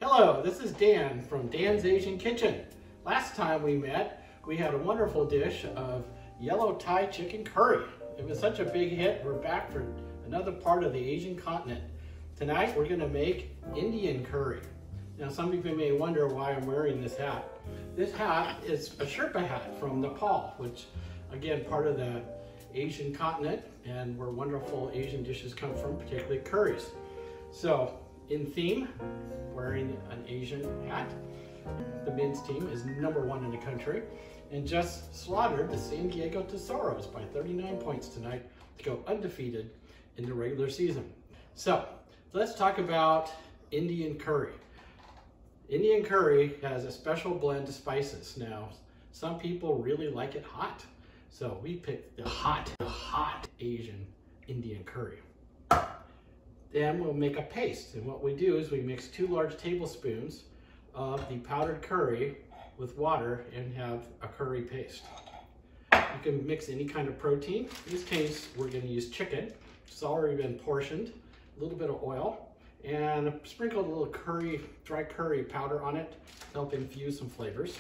Hello, this is Dan from Dan's Asian Kitchen. Last time we met, we had a wonderful dish of yellow Thai chicken curry. It was such a big hit, we're back for another part of the Asian continent. Tonight we're gonna make Indian curry. Now some of you may wonder why I'm wearing this hat. This hat is a Sherpa hat from Nepal, which again, part of the Asian continent and where wonderful Asian dishes come from, particularly curries. So, in theme, wearing an Asian hat. The men's team is #1 in the country and just slaughtered the San Diego Tesoros by 39 points tonight to go undefeated in the regular season. So, let's talk about Indian curry. Indian curry has a special blend of spices. Now, some people really like it hot. So we picked the hot Asian Indian curry. Then we'll make a paste. And what we do is we mix 2 large tablespoons of the powdered curry with water and have a curry paste. You can mix any kind of protein. In this case, we're gonna use chicken. It's already been portioned, a little bit of oil, and sprinkled a little dry curry powder on it to help infuse some flavors.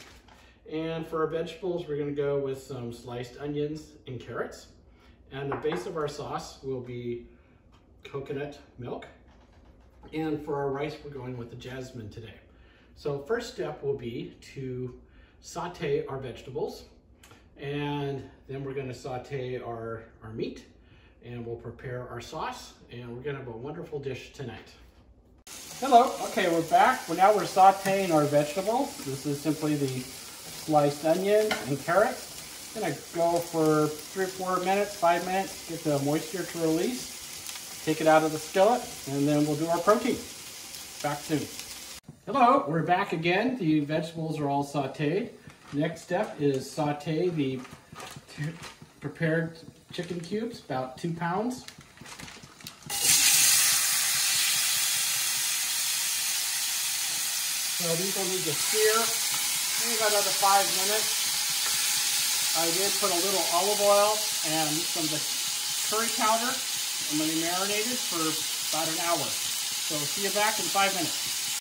And for our vegetables, we're gonna go with some sliced onions and carrots. And the base of our sauce will be coconut milk. And for our rice, we're going with the jasmine today. So first step will be to saute our vegetables. And then we're gonna saute our meat. And we'll prepare our sauce. And we're gonna have a wonderful dish tonight. Hello, okay, we're back. Now we're sauteing our vegetables. This is simply the sliced onions and carrots. I'm gonna go for 3 or 4 minutes, 5 minutes, get the moisture to release. Take it out of the skillet, and then we'll do our protein. Back soon. Hello, we're back again. The vegetables are all sauteed. Next step is saute the prepared chicken cubes, about 2 pounds. So these will need to sear. Maybe about another 5 minutes. I did put a little olive oil and some of the curry powder. I'm going to be marinated for about an hour. So see you back in 5 minutes.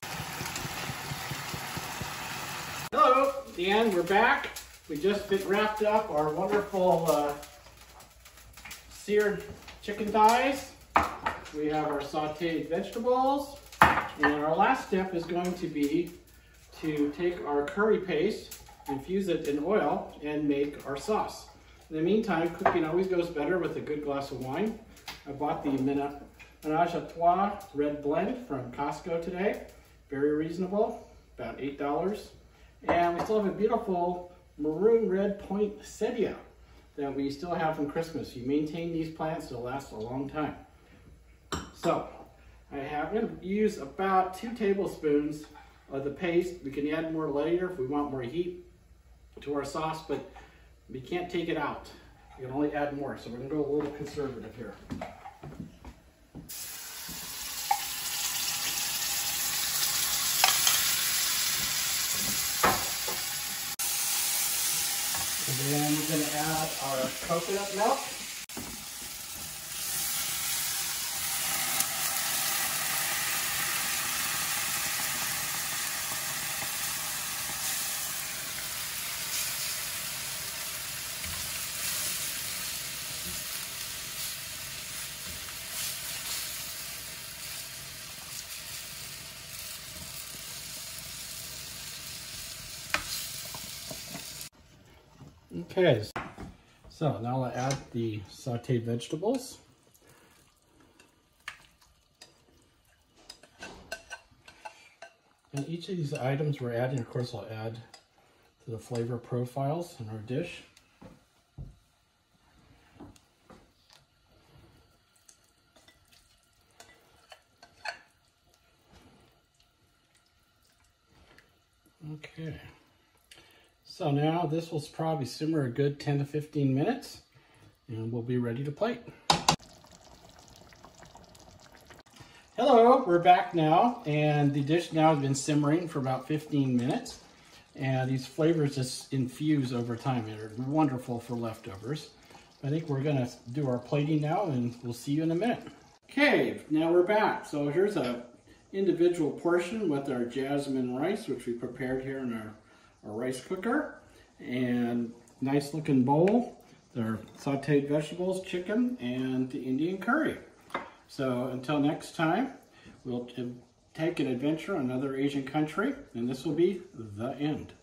Hello, Dan, we're back. We just wrapped up our wonderful seared chicken thighs. We have our sauteed vegetables. And our last step is going to be to take our curry paste, infuse it in oil, and make our sauce. In the meantime, cooking always goes better with a good glass of wine. I bought the Ménage à Trois red blend from Costco today. Very reasonable, about $8. And we still have a beautiful maroon red poinsettia that we still have from Christmas. You maintain these plants, they'll last a long time. So, I'm going to use about 2 tablespoons of the paste. We can add more later if we want more heat to our sauce, but we can't take it out. We can only add more, so we're going to go a little conservative here. And then we're going to add our coconut milk. Okay, so now I'll add the sauteed vegetables. And each of these items we're adding, of course, will add to the flavor profiles in our dish. Okay. So now this will probably simmer a good 10 to 15 minutes and we'll be ready to plate. Hello, we're back now and the dish now has been simmering for about 15 minutes and these flavors just infuse over time and are wonderful for leftovers. I think we're gonna do our plating now and we'll see you in a minute. Okay, now we're back. So here's a individual portion with our jasmine rice, which we prepared here in our rice cooker. And nice looking bowl. There are sauteed vegetables, chicken, and the Indian curry. So until next time, we'll take an adventure in another Asian country, and this will be the end.